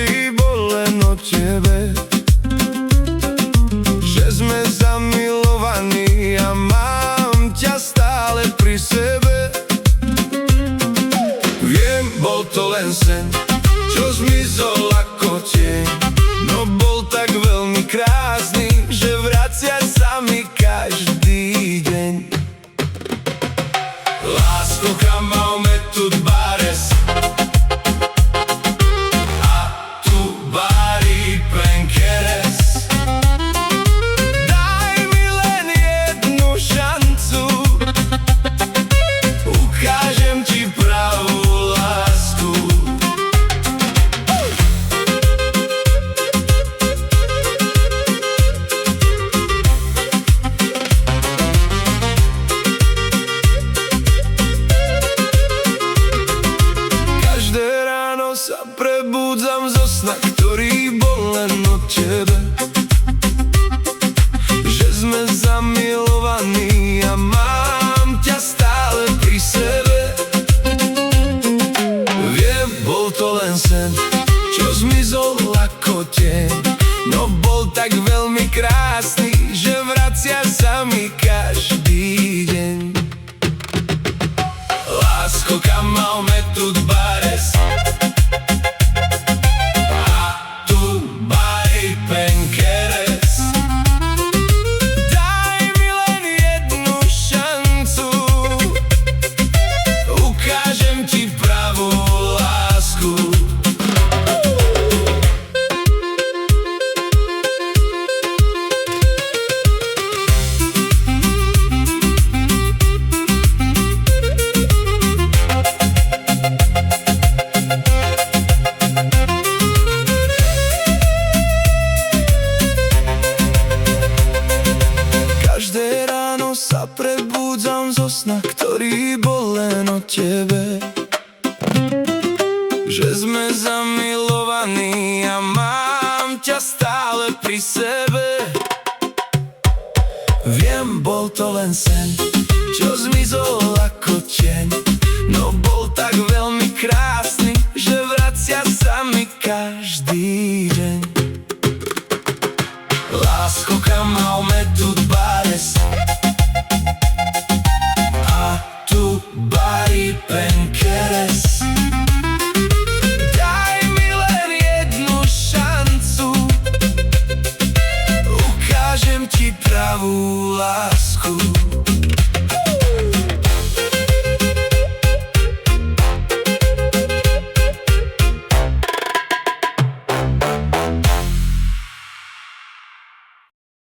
ktorý bol len o tebe. Že sme zamilovaní a mám ťa stále pri sebe. Viem, bol to len sen, čo zmizol ako tieň, no bol tak veľmi krásny, že vracia sa mi každý deň. Lásko, kam máme tu bares a tu varí penkeres. Daj mi len jednu šancu, ukážem ti pravú lásku. Každé ráno sa prebúdzam zo sna, ktorý bol len o tebe. Že sme zamilovaní a mám ťa stále pri sebe. Viem, bol to len sen, čo zmizol ako tieň, no bol tak veľmi krásny, že vracia sa mi každý deň. Lásko, kam máme tu bares a tu barí penkeres. Daj mi len jednu šancu, ukážem ti pravú lásku. Každé ráno sa prebúdzam zo sna, ktorý bol len o tebe. Že sme zamilovaní a mám ťa stále pri sebe. Viem, bol to len sen, čo zmizol ako tieň, no bol tak veľmi krásny, že vracia sa mi každý